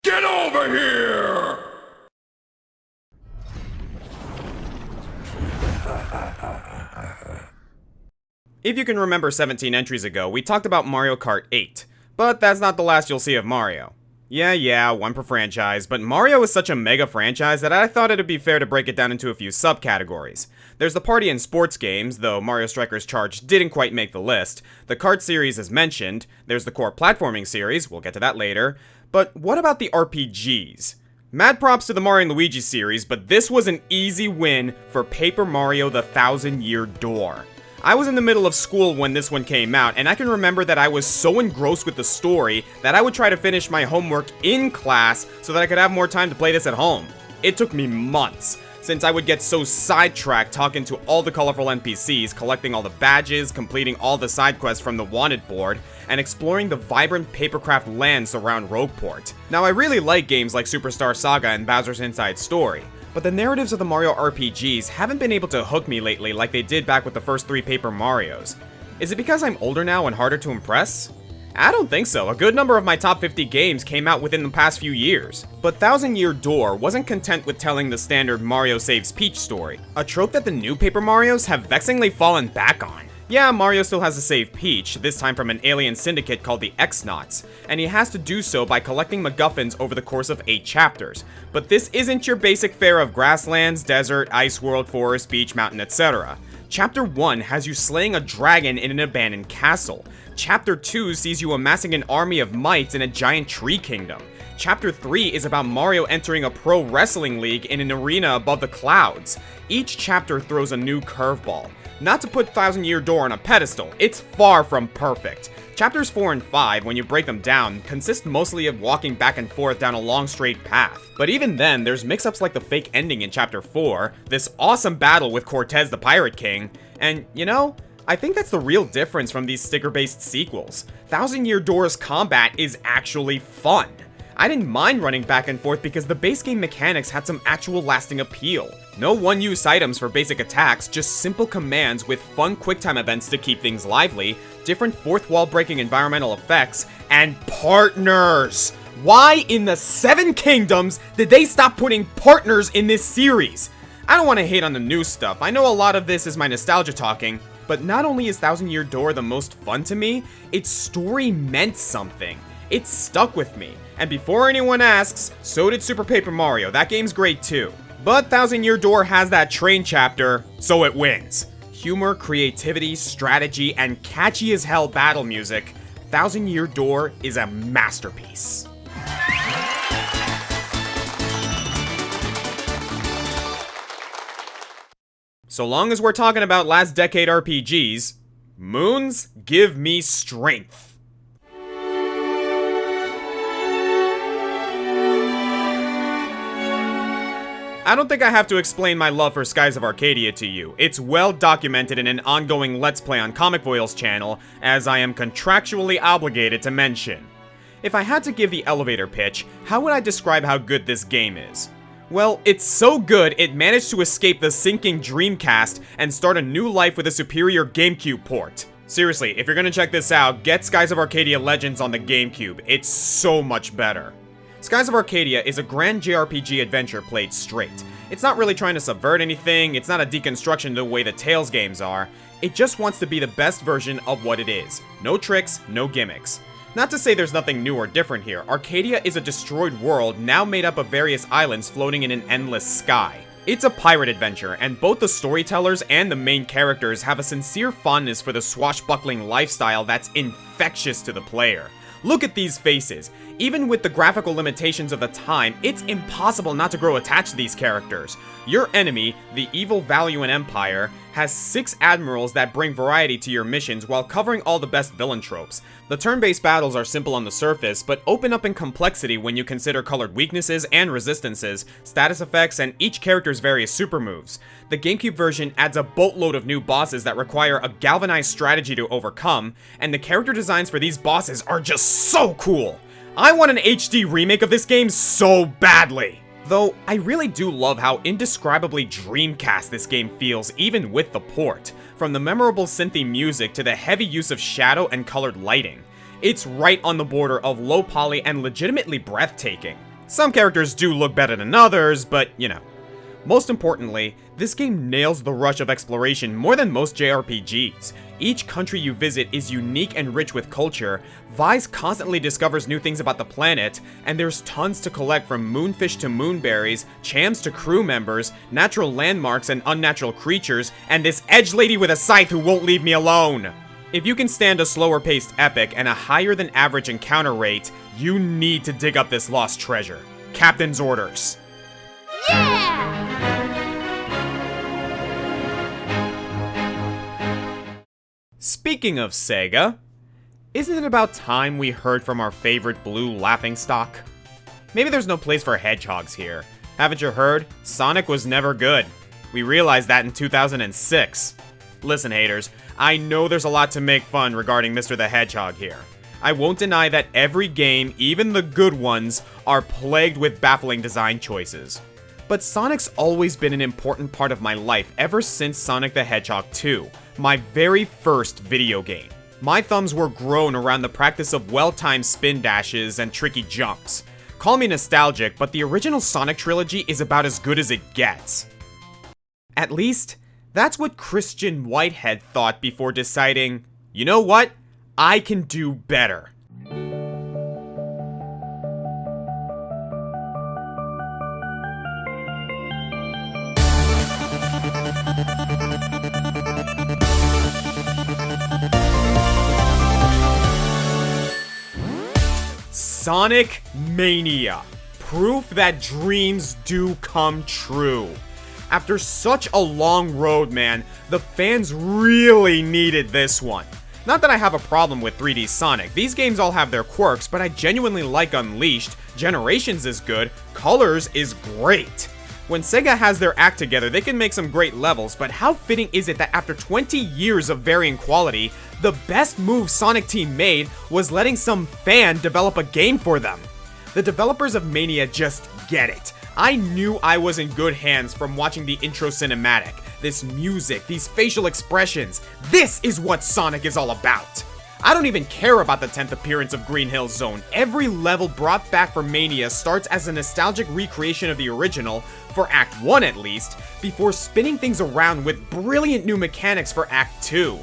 Get over here! If you can remember 17 entries ago, we talked about Mario Kart 8, but that's not the last you'll see of Mario. Yeah, one per franchise, but Mario is such a mega franchise that I thought it'd be fair to break it down into a few subcategories. There's the party and sports games, though Mario Strikers Charge didn't quite make the list. The kart series is mentioned, there's the core platforming series, we'll get to that later, but what about the RPGs? Mad props to the Mario & Luigi series, but this was an easy win for Paper Mario: The Thousand Year Door. I was in the middle of school when this one came out, and I can remember that I was so engrossed with the story that I would try to finish my homework in class so that I could have more time to play this at home. It took me months, since I would get so sidetracked talking to all the colorful NPCs, collecting all the badges, completing all the side quests from the wanted board, and exploring the vibrant papercraft lands around Rogueport. Now, I really like games like Superstar Saga and Bowser's Inside Story, but the narratives of the Mario RPGs haven't been able to hook me lately like they did back with the first 3 Paper Marios. Is it because I'm older now and harder to impress? I don't think so. A good number of my top 50 games came out within the past few years. But Thousand Year Door wasn't content with telling the standard Mario saves Peach story, a trope that the new Paper Marios have vexingly fallen back on. Yeah, Mario still has to save Peach, this time from an alien syndicate called the X-Nauts, and he has to do so by collecting MacGuffins over the course of 8 chapters. But this isn't your basic fare of grasslands, desert, ice world, forest, beach, mountain, etc. Chapter 1 has you slaying a dragon in an abandoned castle. Chapter 2 sees you amassing an army of mites in a giant tree kingdom. Chapter 3 is about Mario entering a pro wrestling league in an arena above the clouds. Each chapter throws a new curveball. Not to put Thousand Year Door on a pedestal, it's far from perfect. Chapters 4 and 5, when you break them down, consist mostly of walking back and forth down a long straight path. But even then, there's mix-ups like the fake ending in Chapter 4, this awesome battle with Cortez the Pirate King, and, you know, I think that's the real difference from these sticker-based sequels. Thousand Year Door's combat is actually fun. I didn't mind running back and forth because the base game mechanics had some actual lasting appeal. No one-use items for basic attacks, just simple commands with fun QuickTime events to keep things lively, different fourth-wall-breaking environmental effects, and partners! Why in the 7 Kingdoms did they stop putting partners in this series? I don't want to hate on the new stuff, I know a lot of this is my nostalgia talking, but not only is Thousand Year Door the most fun to me, its story meant something. It stuck with me. And before anyone asks, so did Super Paper Mario, that game's great too. But Thousand Year Door has that train chapter, so it wins. Humor, creativity, strategy, and catchy as hell battle music, Thousand Year Door is a masterpiece. So long as we're talking about last decade RPGs, moons give me strength. I don't think I have to explain my love for Skies of Arcadia to you. It's well documented in an ongoing Let's Play on Comic Foil's channel, as I am contractually obligated to mention. If I had to give the elevator pitch, how would I describe how good this game is? Well, it's so good it managed to escape the sinking Dreamcast and start a new life with a superior GameCube port. Seriously, if you're gonna check this out, get Skies of Arcadia Legends on the GameCube. It's so much better. Skies of Arcadia is a grand JRPG adventure played straight. It's not really trying to subvert anything, it's not a deconstruction the way the Tales games are, it just wants to be the best version of what it is. No tricks, no gimmicks. Not to say there's nothing new or different here, Arcadia is a destroyed world now made up of various islands floating in an endless sky. It's a pirate adventure, and both the storytellers and the main characters have a sincere fondness for the swashbuckling lifestyle that's infectious to the player. Look at these faces. Even with the graphical limitations of the time, it's impossible not to grow attached to these characters. Your enemy, the evil Valuan Empire, has 6 admirals that bring variety to your missions while covering all the best villain tropes. The turn-based battles are simple on the surface, but open up in complexity when you consider colored weaknesses and resistances, status effects, and each character's various super moves. The GameCube version adds a boatload of new bosses that require a galvanized strategy to overcome, and the character designs for these bosses are just so cool! I want an HD remake of this game so badly! Though, I really do love how indescribably Dreamcast this game feels even with the port, from the memorable synthy music to the heavy use of shadow and colored lighting. It's right on the border of low poly and legitimately breathtaking. Some characters do look better than others, but you know. Most importantly, this game nails the rush of exploration more than most JRPGs. Each country you visit is unique and rich with culture, Vice constantly discovers new things about the planet, and there's tons to collect from moonfish to moonberries, chams to crew members, natural landmarks and unnatural creatures, and this edge lady with a scythe who won't leave me alone! If you can stand a slower paced epic and a higher than average encounter rate, you need to dig up this lost treasure. Captain's orders. Yeah! Speaking of Sega, isn't it about time we heard from our favorite blue laughingstock? Maybe there's no place for hedgehogs here. Haven't you heard? Sonic was never good. We realized that in 2006. Listen, haters, I know there's a lot to make fun regarding Mr. the Hedgehog here. I won't deny that every game, even the good ones, are plagued with baffling design choices. But Sonic's always been an important part of my life ever since Sonic the Hedgehog 2, my very first video game. My thumbs were grown around the practice of well-timed spin dashes and tricky jumps. Call me nostalgic, but the original Sonic trilogy is about as good as it gets. At least, that's what Christian Whitehead thought before deciding, you know what? I can do better. Sonic Mania. Proof that dreams do come true. After such a long road, man, the fans really needed this one. Not that I have a problem with 3D Sonic, these games all have their quirks, but I genuinely like Unleashed, Generations is good, Colors is great. When Sega has their act together, they can make some great levels, but how fitting is it that after 20 years of varying quality, the best move Sonic Team made was letting some fan develop a game for them? The developers of Mania just get it. I knew I was in good hands from watching the intro cinematic. This music, these facial expressions, this is what Sonic is all about. I don't even care about the 10th appearance of Green Hill Zone. Every level brought back for Mania starts as a nostalgic recreation of the original, for Act 1 at least, before spinning things around with brilliant new mechanics for Act 2.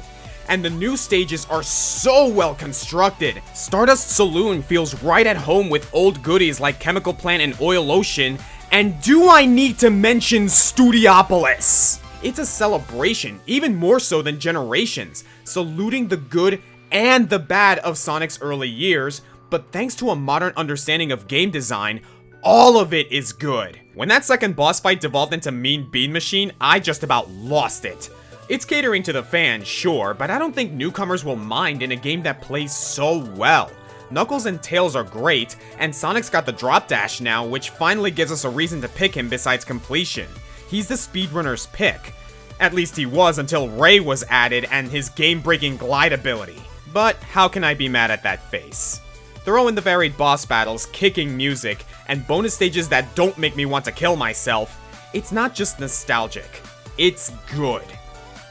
And the new stages are so well constructed. Stardust Saloon feels right at home with old goodies like Chemical Plant and Oil Ocean, and do I need to mention Studiopolis? It's a celebration, even more so than Generations, saluting the good and the bad of Sonic's early years, but thanks to a modern understanding of game design, all of it is good. When that second boss fight devolved into Mean Bean Machine, I just about lost it. It's catering to the fans, sure, but I don't think newcomers will mind in a game that plays so well. Knuckles and Tails are great, and Sonic's got the drop dash now, which finally gives us a reason to pick him besides completion. He's the speedrunner's pick. At least he was until Ray was added and his game-breaking glide ability. But how can I be mad at that face? Throw in the varied boss battles, kicking music, and bonus stages that don't make me want to kill myself. It's not just nostalgic, it's good.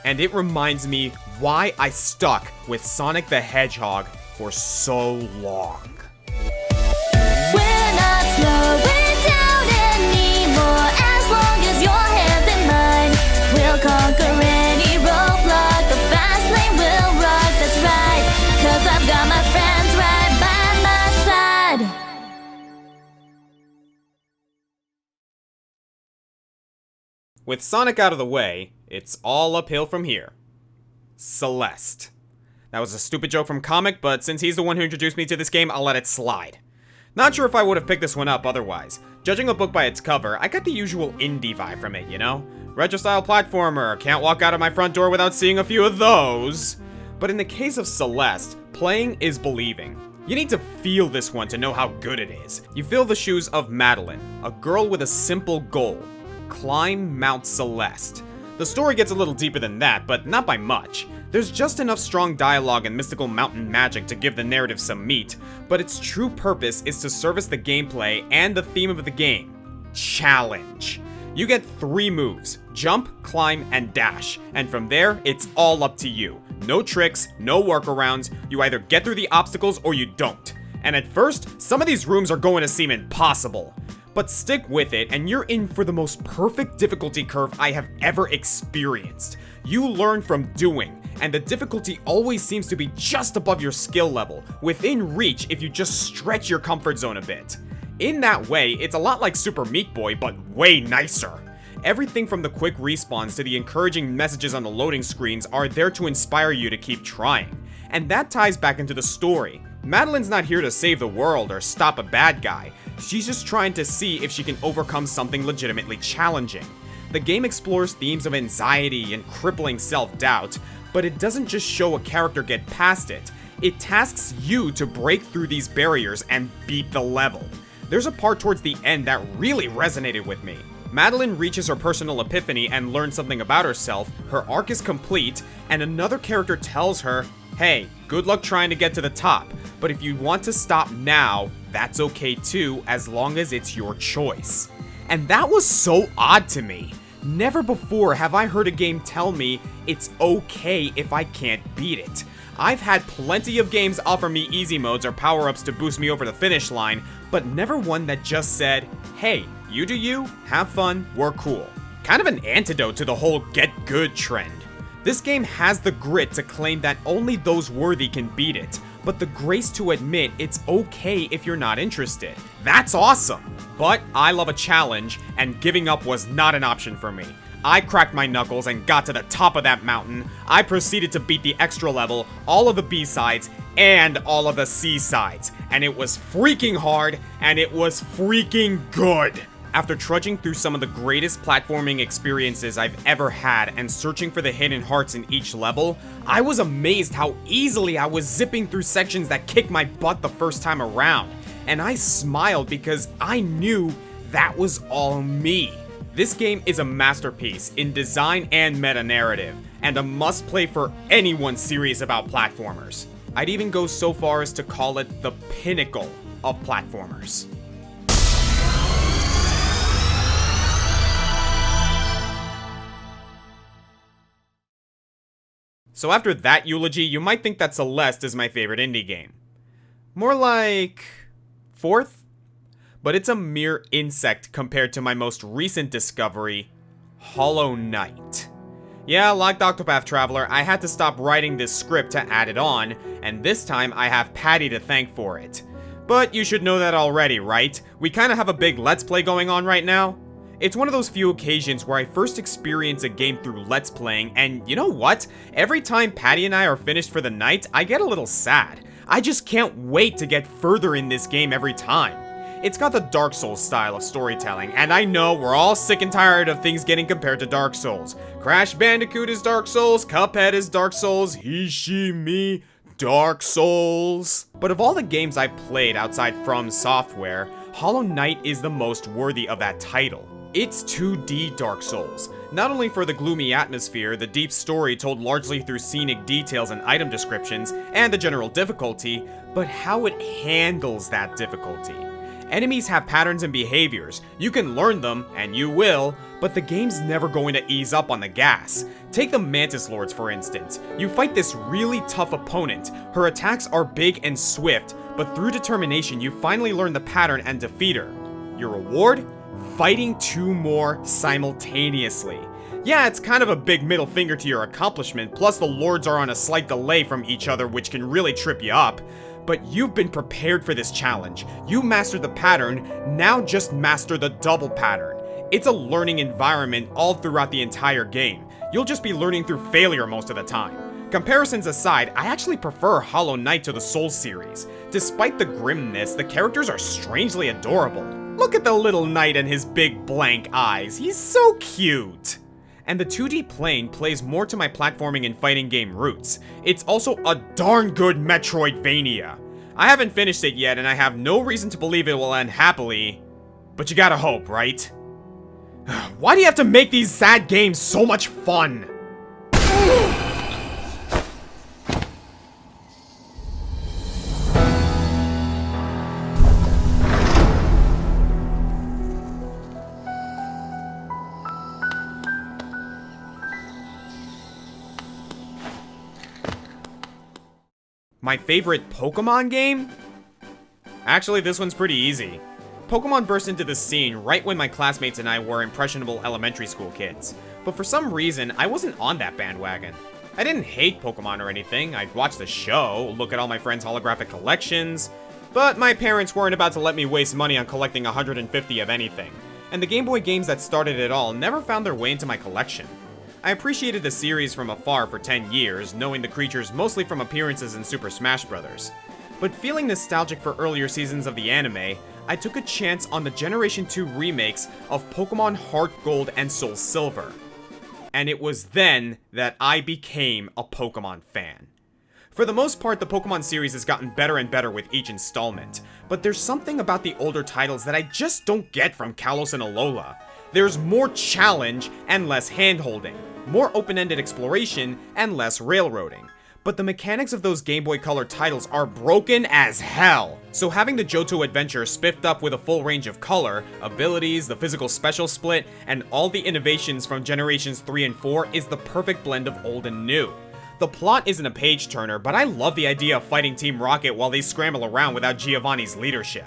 And it reminds me why I stuck with Sonic the Hedgehog for so long. We're not slowing down anymore. As long as your hands in mine, we'll conquer any roadblock. The fast lane will rock, that's right. 'Cause I've got my friends right by my side. With Sonic out of the way, it's all uphill from here. Celeste. That was a stupid joke from Comic, but since he's the one who introduced me to this game, I'll let it slide. Not sure if I would have picked this one up otherwise. Judging a book by its cover, I got the usual indie vibe from it, you know? Retro-style platformer, can't walk out of my front door without seeing a few of those. But in the case of Celeste, playing is believing. You need to feel this one to know how good it is. You feel the shoes of Madeline, a girl with a simple goal. Climb Mount Celeste. The story gets a little deeper than that, but not by much. There's just enough strong dialogue and mystical mountain magic to give the narrative some meat, but its true purpose is to service the gameplay and the theme of the game. Challenge. You get 3 moves: jump, climb, and dash, and from there, it's all up to you. No tricks, no workarounds, you either get through the obstacles or you don't. And at first, some of these rooms are going to seem impossible. But stick with it, and you're in for the most perfect difficulty curve I have ever experienced. You learn from doing, and the difficulty always seems to be just above your skill level, within reach if you just stretch your comfort zone a bit. In that way, it's a lot like Super Meat Boy, but way nicer. Everything from the quick respawns to the encouraging messages on the loading screens are there to inspire you to keep trying. And that ties back into the story. Madeline's not here to save the world or stop a bad guy. She's just trying to see if she can overcome something legitimately challenging. The game explores themes of anxiety and crippling self-doubt, but it doesn't just show a character get past it. It tasks you to break through these barriers and beat the level. There's a part towards the end that really resonated with me. Madeline reaches her personal epiphany and learns something about herself, her arc is complete, and another character tells her, hey, good luck trying to get to the top, but if you want to stop now, that's okay too, as long as it's your choice. And that was so odd to me. Never before have I heard a game tell me it's okay if I can't beat it. I've had plenty of games offer me easy modes or power-ups to boost me over the finish line, but never one that just said, hey, you do you, have fun, we're cool. Kind of an antidote to the whole get good trend. This game has the grit to claim that only those worthy can beat it, but the grace to admit it's okay if you're not interested. That's awesome! But I love a challenge, and giving up was not an option for me. I cracked my knuckles and got to the top of that mountain. I proceeded to beat the extra level, all of the B-sides, and all of the C-sides. And it was freaking hard, and it was freaking good! After trudging through some of the greatest platforming experiences I've ever had and searching for the hidden hearts in each level, I was amazed how easily I was zipping through sections that kicked my butt the first time around. And I smiled because I knew that was all me. This game is a masterpiece in design and meta-narrative, and a must-play for anyone serious about platformers. I'd even go so far as to call it the pinnacle of platformers. So after that eulogy, you might think that Celeste is my favorite indie game. More like fourth? But it's a mere insect compared to my most recent discovery, Hollow Knight. Yeah, like Octopath Traveler, I had to stop writing this script to add it on, and this time I have Patty to thank for it. But you should know that already, right? We kinda have a big Let's Play going on right now. It's one of those few occasions where I first experience a game through Let's Playing, and you know what? Every time Patty and I are finished for the night, I get a little sad. I just can't wait to get further in this game every time. It's got the Dark Souls style of storytelling, and I know we're all sick and tired of things getting compared to Dark Souls. Crash Bandicoot is Dark Souls, Cuphead is Dark Souls, he, she, me, Dark Souls. But of all the games I've played outside From Software, Hollow Knight is the most worthy of that title. It's 2D Dark Souls, not only for the gloomy atmosphere, the deep story told largely through scenic details and item descriptions, and the general difficulty, but how it handles that difficulty. Enemies have patterns and behaviors, you can learn them, and you will, but the game's never going to ease up on the gas. Take the Mantis Lords for instance. You fight this really tough opponent, her attacks are big and swift, but through determination you finally learn the pattern and defeat her. Your reward? Fighting two more simultaneously. Yeah, it's kind of a big middle finger to your accomplishment, plus the lords are on a slight delay from each other which can really trip you up. But you've been prepared for this challenge. You mastered the pattern, now just master the double pattern. It's a learning environment all throughout the entire game. You'll just be learning through failure most of the time. Comparisons aside, I actually prefer Hollow Knight to the Souls series. Despite the grimness, the characters are strangely adorable. Look at the little knight and his big blank eyes, he's so cute! And the 2D plane plays more to my platforming and fighting game roots. It's also a darn good Metroidvania. I haven't finished it yet and I have no reason to believe it will end happily, but you gotta hope, right? Why do you have to make these sad games so much fun? My favorite Pokemon game? Actually, this one's pretty easy. Pokemon burst into the scene right when my classmates and I were impressionable elementary school kids. But for some reason, I wasn't on that bandwagon. I didn't hate Pokemon or anything. I'd watch the show, look at all my friends' holographic collections, but my parents weren't about to let me waste money on collecting 150 of anything. And the Game Boy games that started it all never found their way into my collection. I appreciated the series from afar for 10 years, knowing the creatures mostly from appearances in Super Smash Bros. But feeling nostalgic for earlier seasons of the anime, I took a chance on the Generation 2 remakes of Pokemon HeartGold and SoulSilver. And it was then that I became a Pokemon fan. For the most part, the Pokemon series has gotten better and better with each installment, but there's something about the older titles that I just don't get from Kalos and Alola. There's more challenge and less hand-holding, more open-ended exploration and less railroading. But the mechanics of those Game Boy Color titles are broken as hell. So having the Johto adventure spiffed up with a full range of color, abilities, the physical special split, and all the innovations from Generations 3 and 4 is the perfect blend of old and new. The plot isn't a page-turner, but I love the idea of fighting Team Rocket while they scramble around without Giovanni's leadership.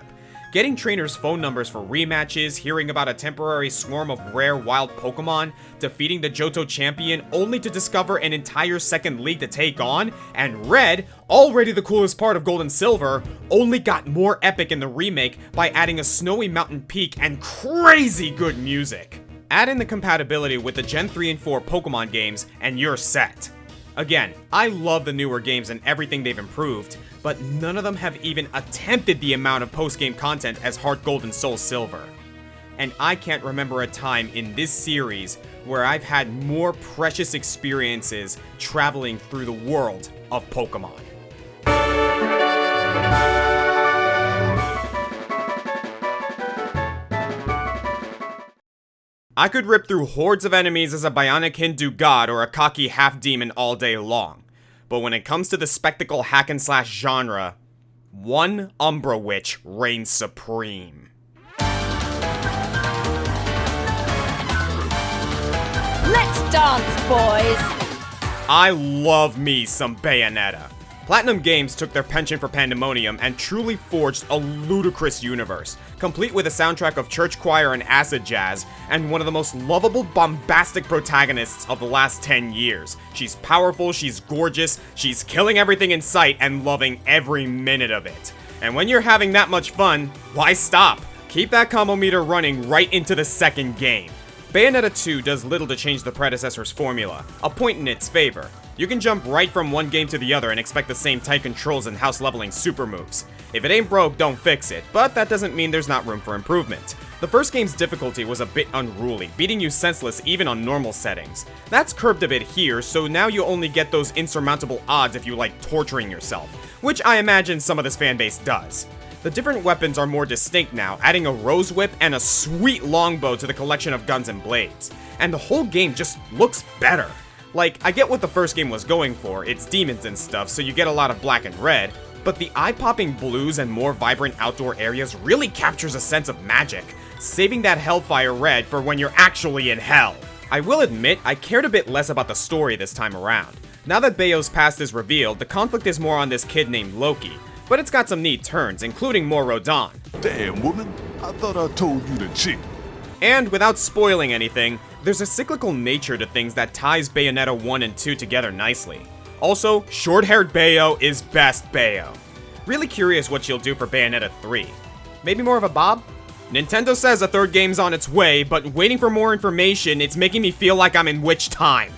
Getting trainers' phone numbers for rematches, hearing about a temporary swarm of rare wild Pokemon, defeating the Johto champion only to discover an entire second league to take on, and Red, already the coolest part of Gold and Silver, only got more epic in the remake by adding a snowy mountain peak and crazy good music. Add in the compatibility with the Gen 3 and 4 Pokemon games, and you're set. Again, I love the newer games and everything they've improved, but none of them have even attempted the amount of post-game content as HeartGold and SoulSilver. And I can't remember a time in this series where I've had more precious experiences traveling through the world of Pokemon. I could rip through hordes of enemies as a bionic Hindu god or a cocky half-demon all day long. But when it comes to the spectacle hack-and-slash genre, one Umbra Witch reigns supreme. Let's dance, boys! I love me some Bayonetta. Platinum Games took their penchant for pandemonium and truly forged a ludicrous universe, complete with a soundtrack of church choir and acid jazz, and one of the most lovable, bombastic protagonists of the last 10 years. She's powerful, she's gorgeous, she's killing everything in sight and loving every minute of it. And when you're having that much fun, why stop? Keep that combo meter running right into the second game. Bayonetta 2 does little to change the predecessor's formula, a point in its favor. You can jump right from one game to the other and expect the same tight controls and house leveling super moves. If it ain't broke, don't fix it, but that doesn't mean there's not room for improvement. The first game's difficulty was a bit unruly, beating you senseless even on normal settings. That's curbed a bit here, so now you only get those insurmountable odds if you like torturing yourself, which I imagine some of this fanbase does. The different weapons are more distinct now, adding a rose whip and a sweet longbow to the collection of guns and blades. And the whole game just looks better. Like, I get what the first game was going for, it's demons and stuff, so you get a lot of black and red, but the eye-popping blues and more vibrant outdoor areas really captures a sense of magic, saving that Hellfire red for when you're actually in hell. I will admit, I cared a bit less about the story this time around. Now that Bayo's past is revealed, the conflict is more on this kid named Loki, but it's got some neat turns, including more Rodon. Damn, woman, I thought I told you to chill. And without spoiling anything, there's a cyclical nature to things that ties Bayonetta 1 and 2 together nicely. Also, short-haired Bayo is best Bayo. Really curious what she'll do for Bayonetta 3. Maybe more of a bob? Nintendo says a third game's on its way, but waiting for more information, it's making me feel like I'm in Witch Time.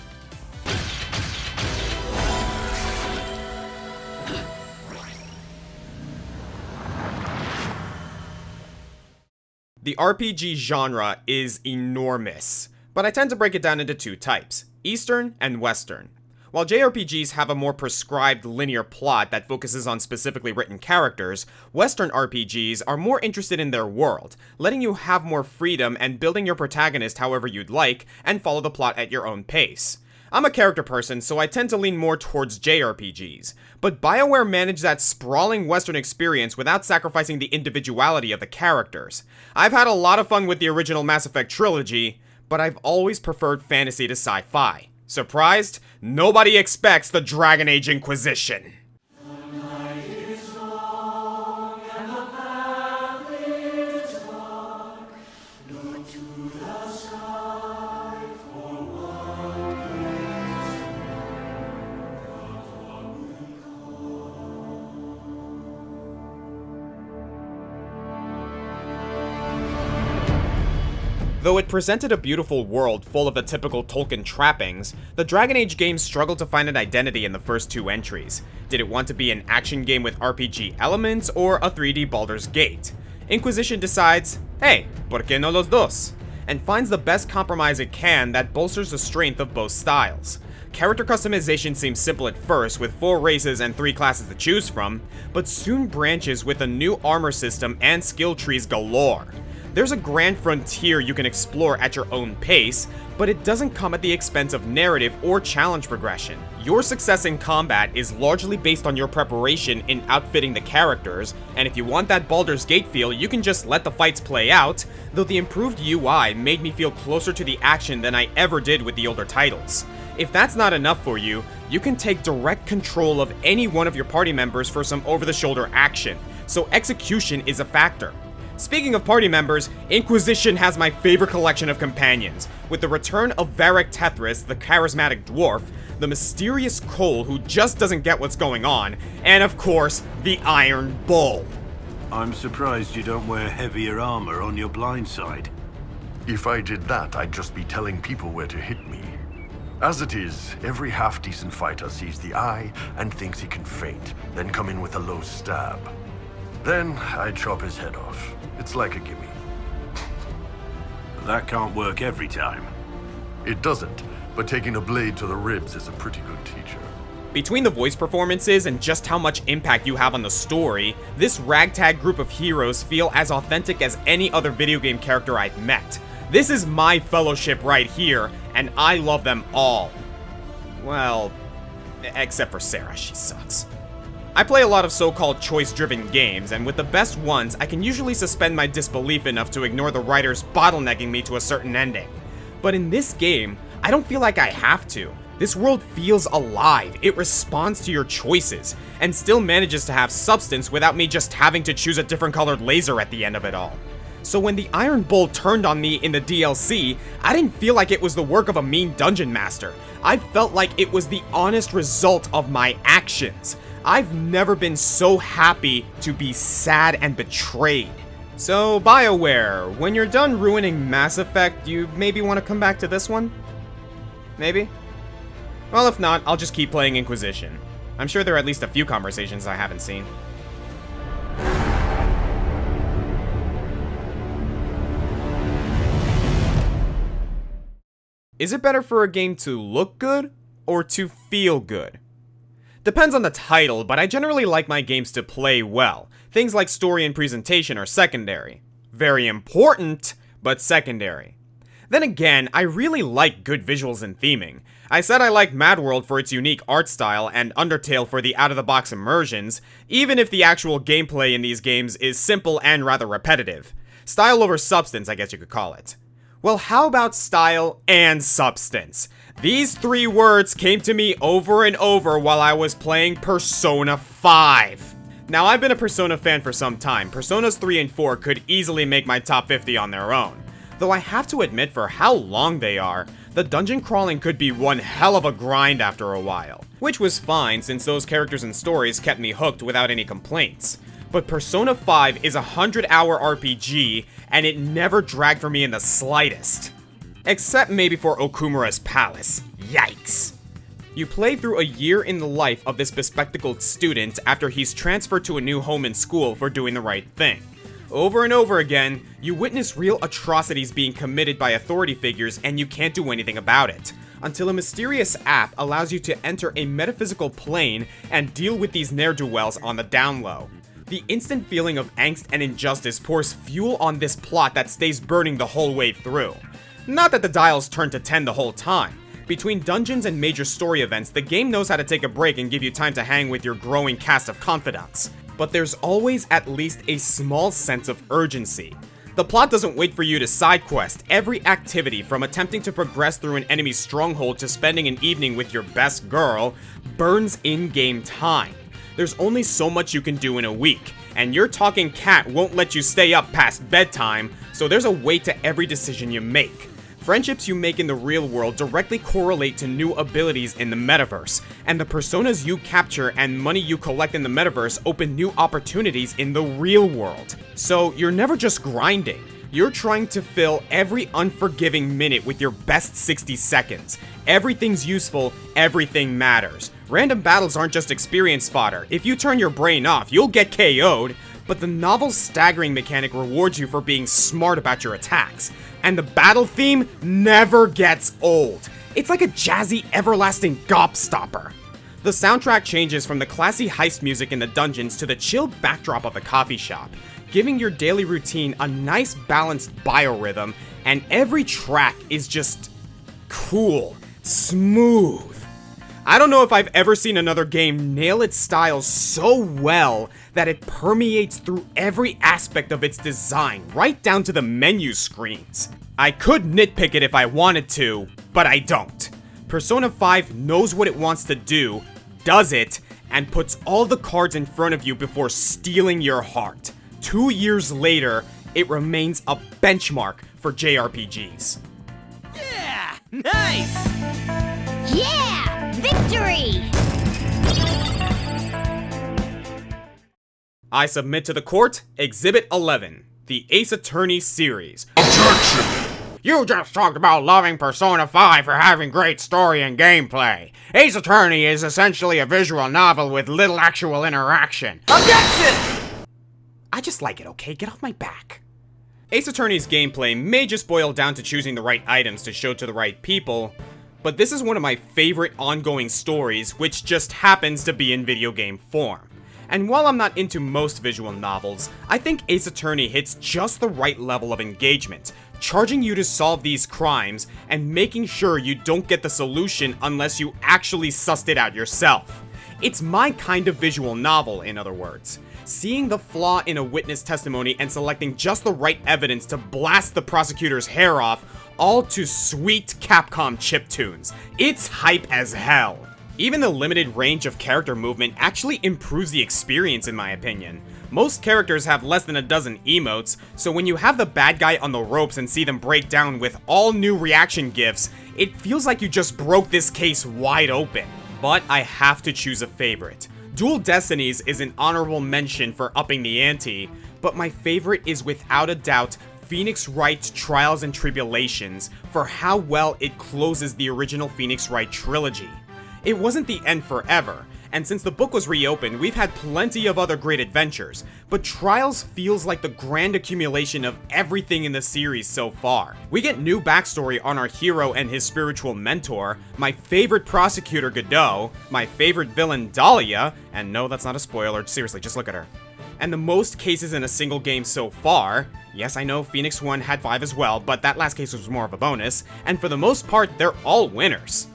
The RPG genre is enormous, but I tend to break it down into two types, Eastern and Western. While JRPGs have a more prescribed linear plot that focuses on specifically written characters, Western RPGs are more interested in their world, letting you have more freedom and building your protagonist however you'd like, and follow the plot at your own pace. I'm a character person, so I tend to lean more towards JRPGs, but BioWare managed that sprawling Western experience without sacrificing the individuality of the characters. I've had a lot of fun with the original Mass Effect trilogy, but I've always preferred fantasy to sci-fi. Surprised? Nobody expects the Dragon Age Inquisition. Though it presented a beautiful world full of the typical Tolkien trappings, the Dragon Age games struggled to find an identity in the first 2 entries. Did it want to be an action game with RPG elements, or a 3D Baldur's Gate? Inquisition decides, hey, ¿por qué no los dos? And finds the best compromise it can that bolsters the strength of both styles. Character customization seems simple at first, with 4 races and 3 classes to choose from, but soon branches with a new armor system and skill trees galore. There's a grand frontier you can explore at your own pace, but it doesn't come at the expense of narrative or challenge progression. Your success in combat is largely based on your preparation in outfitting the characters, and if you want that Baldur's Gate feel, you can just let the fights play out, though the improved UI made me feel closer to the action than I ever did with the older titles. If that's not enough for you, you can take direct control of any one of your party members for some over-the-shoulder action, so execution is a factor. Speaking of party members, Inquisition has my favorite collection of companions, with the return of Varric Tethris, the charismatic dwarf, the mysterious Cole who just doesn't get what's going on, and of course, the Iron Bull. I'm surprised you don't wear heavier armor on your blind side. If I did that, I'd just be telling people where to hit me. As it is, every half-decent fighter sees the eye and thinks he can feint, then come in with a low stab. Then I chop his head off. It's like a gimme. That can't work every time. It doesn't, but taking a blade to the ribs is a pretty good teacher. Between the voice performances and just how much impact you have on the story, this ragtag group of heroes feel as authentic as any other video game character I've met. This is my fellowship right here, and I love them all. Well, except for Sarah, she sucks. I play a lot of so-called choice-driven games, and with the best ones, I can usually suspend my disbelief enough to ignore the writers bottlenecking me to a certain ending. But in this game, I don't feel like I have to. This world feels alive, it responds to your choices, and still manages to have substance without me just having to choose a different colored laser at the end of it all. So when the Iron Bull turned on me in the DLC, I didn't feel like it was the work of a mean dungeon master. I felt like it was the honest result of my actions. I've never been so happy to be sad and betrayed. So, BioWare, when you're done ruining Mass Effect, you maybe want to come back to this one? Maybe? Well, if not, I'll just keep playing Inquisition. I'm sure there are at least a few conversations I haven't seen. Is it better for a game to look good or to feel good? Depends on the title, but I generally like my games to play well. Things like story and presentation are secondary. Very important, but secondary. Then again, I really like good visuals and theming. I said I like Mad World for its unique art style and Undertale for the out-of-the-box immersions, even if the actual gameplay in these games is simple and rather repetitive. Style over substance, I guess you could call it. Well, how about style and substance? These 3 words came to me over and over while I was playing Persona 5. Now, I've been a Persona fan for some time. Personas 3 and 4 could easily make my top 50 on their own. Though I have to admit, for how long they are, the dungeon crawling could be one hell of a grind after a while. Which was fine, since those characters and stories kept me hooked without any complaints. But Persona 5 is a 100-hour RPG, and it never dragged for me in the slightest. Except maybe for Okumura's Palace. Yikes. You play through a year in the life of this bespectacled student after he's transferred to a new home and school for doing the right thing. Over and over again, you witness real atrocities being committed by authority figures and you can't do anything about it, until a mysterious app allows you to enter a metaphysical plane and deal with these ne'er-do-wells on the down low. The instant feeling of angst and injustice pours fuel on this plot that stays burning the whole way through. Not that the dials turn to 10 the whole time. Between dungeons and major story events, the game knows how to take a break and give you time to hang with your growing cast of confidants. But there's always at least a small sense of urgency. The plot doesn't wait for you to side quest. Every activity, from attempting to progress through an enemy's stronghold to spending an evening with your best girl, burns in-game time. There's only so much you can do in a week, and your talking cat won't let you stay up past bedtime, so there's a weight to every decision you make. Friendships you make in the real world directly correlate to new abilities in the metaverse, and the personas you capture and money you collect in the metaverse open new opportunities in the real world. So you're never just grinding. You're trying to fill every unforgiving minute with your best 60 seconds. Everything's useful, everything matters. Random battles aren't just experience fodder. If you turn your brain off, you'll get KO'd. But the novel's staggering mechanic rewards you for being smart about your attacks. And the battle theme never gets old. It's like a jazzy, everlasting gobstopper. The soundtrack changes from the classy heist music in the dungeons to the chilled backdrop of a coffee shop, giving your daily routine a nice balanced biorhythm, and every track is just cool, smooth. I don't know if I've ever seen another game nail its style so well that it permeates through every aspect of its design, right down to the menu screens. I could nitpick it if I wanted to, but I don't. Persona 5 knows what it wants to do, does it, and puts all the cards in front of you before stealing your heart. 2 years later, it remains a benchmark for JRPGs. Yeah! Nice! Yeah! Victory! I submit to the court Exhibit 11, the Ace Attorney series. Objection! You just talked about loving Persona 5 for having great story and gameplay. Ace Attorney is essentially a visual novel with little actual interaction. Objection! I just like it, okay? Get off my back. Ace Attorney's gameplay may just boil down to choosing the right items to show to the right people, but this is one of my favorite ongoing stories, which just happens to be in video game form. And while I'm not into most visual novels, I think Ace Attorney hits just the right level of engagement, charging you to solve these crimes and making sure you don't get the solution unless you actually sussed it out yourself. It's my kind of visual novel, in other words. Seeing the flaw in a witness testimony and selecting just the right evidence to blast the prosecutor's hair off, all to sweet Capcom chiptunes. It's hype as hell. Even the limited range of character movement actually improves the experience in my opinion. Most characters have less than a dozen emotes, so when you have the bad guy on the ropes and see them break down with all new reaction gifs, it feels like you just broke this case wide open. But I have to choose a favorite. Dual Destinies is an honorable mention for upping the ante, but my favorite is without a doubt Phoenix Wright's Trials and Tribulations for how well it closes the original Phoenix Wright trilogy. It wasn't the end forever, and since the book was reopened, we've had plenty of other great adventures, but Trials feels like the grand accumulation of everything in the series so far. We get new backstory on our hero and his spiritual mentor, my favorite prosecutor Godot, my favorite villain Dahlia, and no, that's not a spoiler, seriously, just look at her. And the most cases in a single game so far. Yes, I know Phoenix 1 had 5 as well, but that last case was more of a bonus, and for the most part, they're all winners.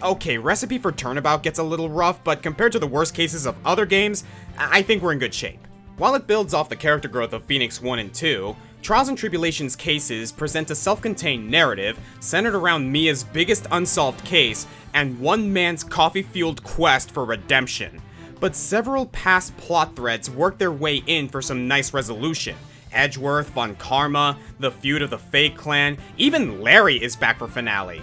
Okay, Recipe for Turnabout gets a little rough, but compared to the worst cases of other games, I think we're in good shape. While it builds off the character growth of Phoenix 1 and 2, Trials and Tribulations cases present a self-contained narrative centered around Mia's biggest unsolved case and one man's coffee-fueled quest for redemption. But several past plot threads work their way in for some nice resolution. Edgeworth, Von Karma, the feud of the Fake Clan, even Larry is back for finale.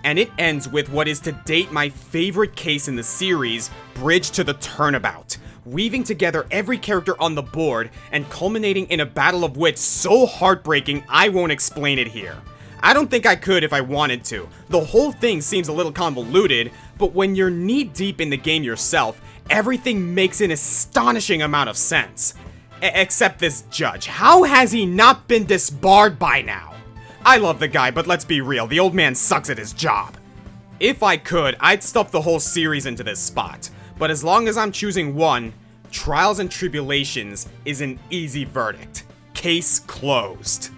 And it ends with what is to date my favorite case in the series, Bridge to the Turnabout, weaving together every character on the board and culminating in a battle of wits so heartbreaking I won't explain it here. I don't think I could if I wanted to. The whole thing seems a little convoluted, but when you're knee-deep in the game yourself, everything makes an astonishing amount of sense. Except this judge. How has he not been disbarred by now? I love the guy, but let's be real, the old man sucks at his job. If I could, I'd stuff the whole series into this spot, but as long as I'm choosing one, Trials and Tribulations is an easy verdict. Case closed.